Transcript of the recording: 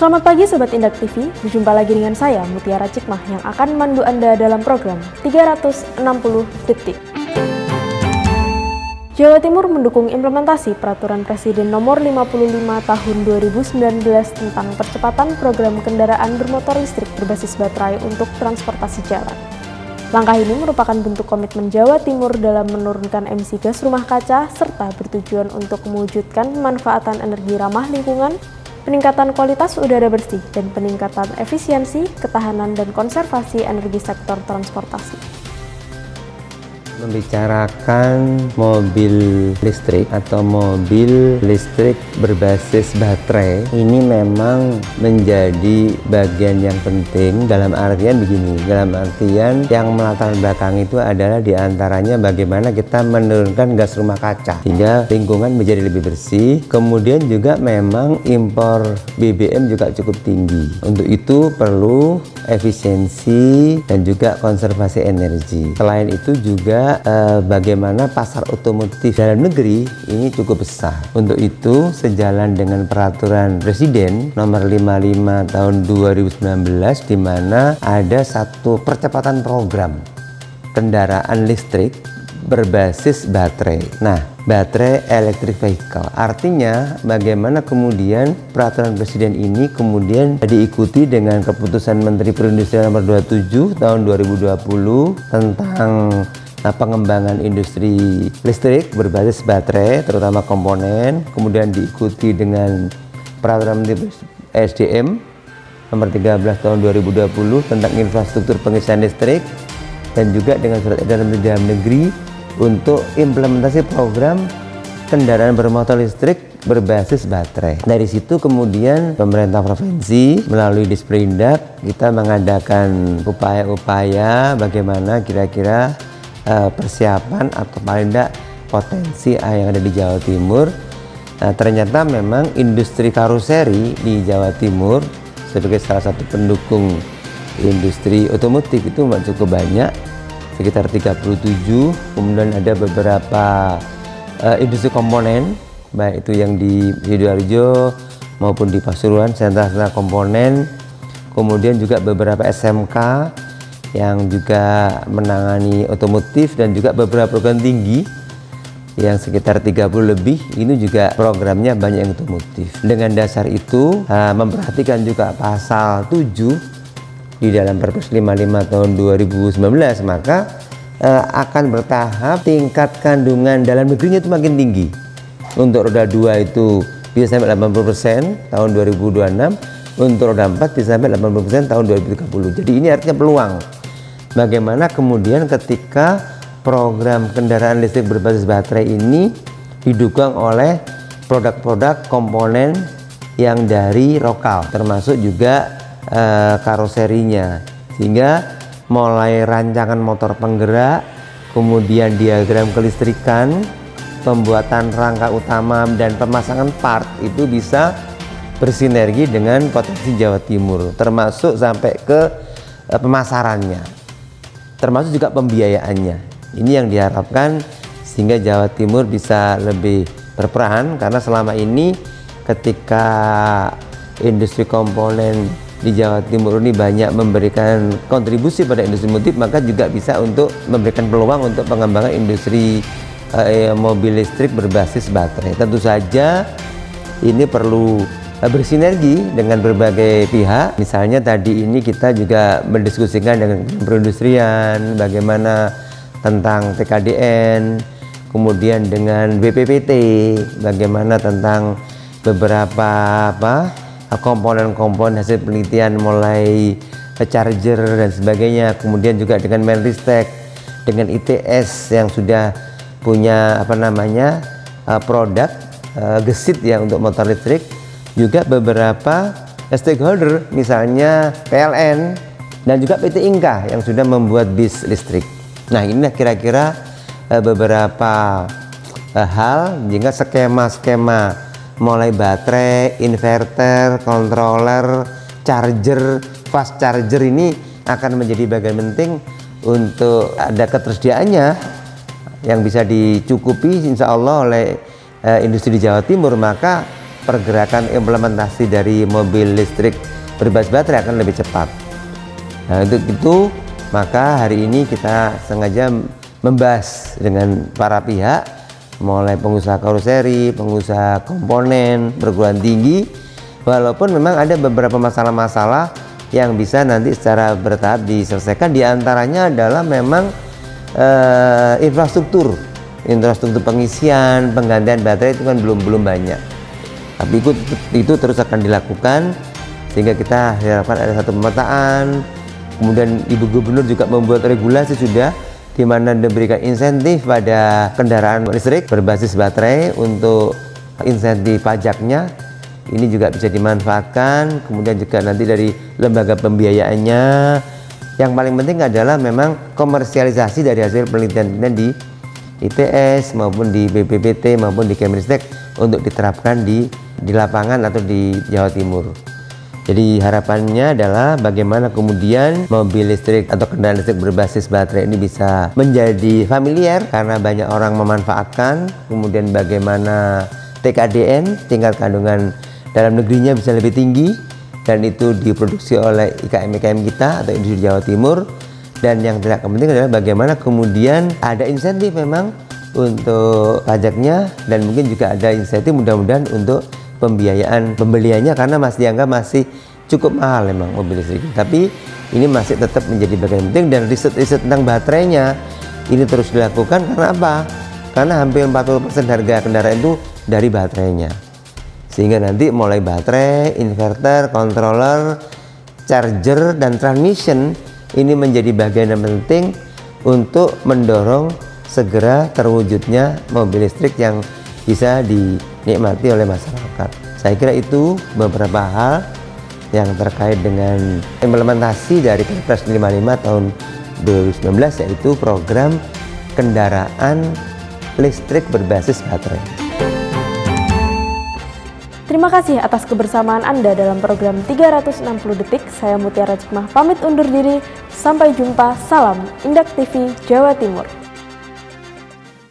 Selamat pagi Sobat Indak TV, berjumpa lagi dengan saya Mutiara Cikmah yang akan memandu Anda dalam program 360 Detik. Jawa Timur mendukung implementasi Peraturan Presiden Nomor 55 Tahun 2019 tentang percepatan program kendaraan bermotor listrik berbasis baterai untuk transportasi jalan. Langkah ini merupakan bentuk komitmen Jawa Timur dalam menurunkan emisi gas rumah kaca serta bertujuan untuk mewujudkan pemanfaatan energi ramah lingkungan, peningkatan kualitas udara bersih, dan peningkatan efisiensi, ketahanan, dan konservasi energi sektor transportasi. Membicarakan mobil listrik atau mobil listrik berbasis baterai ini memang menjadi bagian yang penting dalam artian begini, dalam artian yang melatar belakang itu adalah diantaranya bagaimana kita menurunkan gas rumah kaca sehingga lingkungan menjadi lebih bersih. Kemudian juga memang impor BBM juga cukup tinggi, untuk itu perlu efisiensi dan juga konservasi energi. Selain itu juga bagaimana pasar otomotif dalam negeri ini cukup besar. Untuk itu sejalan dengan Peraturan Presiden Nomor 55 Tahun 2019 di mana ada satu percepatan program kendaraan listrik berbasis baterai. Nah, baterai electric vehicle. Artinya bagaimana kemudian peraturan presiden ini kemudian diikuti dengan keputusan Menteri Perindustrian Nomor 27 Tahun 2020 tentang pengembangan industri listrik berbasis baterai terutama komponen, kemudian diikuti dengan peraturan Menteri SDM Nomor 13 Tahun 2020 tentang infrastruktur pengisian listrik dan juga dengan surat edaran Menteri Dalam Negeri untuk implementasi program kendaraan bermotor listrik berbasis baterai. Dari situ kemudian pemerintah provinsi melalui Disperindak kita mengadakan upaya-upaya bagaimana kira-kira persiapan atau paling tidak potensi yang ada di Jawa Timur. Ternyata memang industri karoseri di Jawa Timur sebagai salah satu pendukung industri otomotif itu cukup banyak, sekitar 37. Kemudian ada beberapa industri komponen, baik itu yang di Sidoarjo maupun di Pasuruan, sentra-sentra komponen. Kemudian juga beberapa SMK yang juga menangani otomotif dan juga beberapa program tinggi yang sekitar 30 lebih, ini juga programnya banyak yang otomotif. Dengan dasar itu memperhatikan juga pasal 7 di dalam Perpres 55 tahun 2019, maka akan bertahap tingkat kandungan dalam negerinya itu makin tinggi. Untuk roda 2 itu bisa sampai 80% tahun 2026, untuk roda 4 bisa sampai 80% tahun 2030. Jadi ini artinya peluang bagaimana kemudian ketika program kendaraan listrik berbasis baterai ini didukung oleh produk-produk komponen yang dari lokal, termasuk juga karoserinya, sehingga mulai rancangan motor penggerak, kemudian diagram kelistrikan, pembuatan rangka utama dan pemasangan part itu bisa bersinergi dengan potensi Jawa Timur, termasuk sampai ke pemasarannya, termasuk juga pembiayaannya. Ini yang diharapkan sehingga Jawa Timur bisa lebih berperan, karena selama ini ketika industri komponen di Jawa Timur ini banyak memberikan kontribusi pada industri otomotif, maka juga bisa untuk memberikan peluang untuk pengembangan industri mobil listrik berbasis baterai. Tentu saja ini perlu bersinergi dengan berbagai pihak. Misalnya tadi ini kita juga mendiskusikan dengan perindustrian bagaimana tentang TKDN, kemudian dengan BPPT bagaimana tentang beberapa komponen-komponen hasil penelitian mulai charger dan sebagainya, kemudian juga dengan Menristek, dengan ITS yang sudah punya produk gesit ya untuk motor listrik, juga beberapa stakeholder misalnya PLN dan juga PT Inka yang sudah membuat bis listrik. Nah, inilah kira-kira beberapa hal jika skema-skema mulai baterai, inverter, controller, charger, fast charger ini akan menjadi bagian penting untuk ada ketersediaannya yang bisa dicukupi insya Allah oleh industri di Jawa Timur, maka pergerakan implementasi dari mobil listrik berbasis baterai akan lebih cepat. Nah, untuk itu maka hari ini kita sengaja membahas dengan para pihak, mulai pengusaha karoseri, pengusaha komponen, perguruan tinggi, walaupun memang ada beberapa masalah-masalah yang bisa nanti secara bertahap diselesaikan. Di antaranya adalah memang infrastruktur pengisian, penggantian baterai itu kan belum banyak. Tapi itu terus akan dilakukan sehingga kita harapkan ada satu pemetaan. Kemudian Ibu Gubernur juga membuat regulasi sudah, di mana diberikan insentif pada kendaraan listrik berbasis baterai untuk insentif pajaknya. Ini juga bisa dimanfaatkan. Kemudian juga nanti dari lembaga pembiayaannya. Yang paling penting adalah memang komersialisasi dari hasil penelitian di ITS maupun di BPPT maupun di Kemenristek untuk diterapkan di lapangan atau di Jawa Timur. Jadi harapannya adalah bagaimana kemudian mobil listrik atau kendaraan listrik berbasis baterai ini bisa menjadi familiar karena banyak orang memanfaatkan. Kemudian bagaimana TKDN, tingkat kandungan dalam negerinya bisa lebih tinggi, dan itu diproduksi oleh IKM-IKM kita atau industri Jawa Timur. Dan yang tidak penting adalah bagaimana kemudian ada insentif memang untuk pajaknya, dan mungkin juga ada insentif mudah-mudahan untuk pembiayaan pembeliannya, karena masih dianggap masih cukup mahal memang mobil listrik. Tapi ini masih tetap menjadi bagian penting, dan riset-riset tentang baterainya ini terus dilakukan. Karena apa? Karena hampir 40% harga kendaraan itu dari baterainya. Sehingga nanti mulai baterai, inverter, controller, charger, dan transmission ini menjadi bagian yang penting untuk mendorong segera terwujudnya mobil listrik yang bisa dinikmati oleh masyarakat. Saya kira itu beberapa hal yang terkait dengan implementasi dari Kepres 55 tahun 2019, yaitu program kendaraan listrik berbasis baterai. Terima kasih atas kebersamaan Anda dalam program 360 Detik. Saya Mutiara Cikmah pamit undur diri. Sampai jumpa. Salam Indak TV Jawa Timur.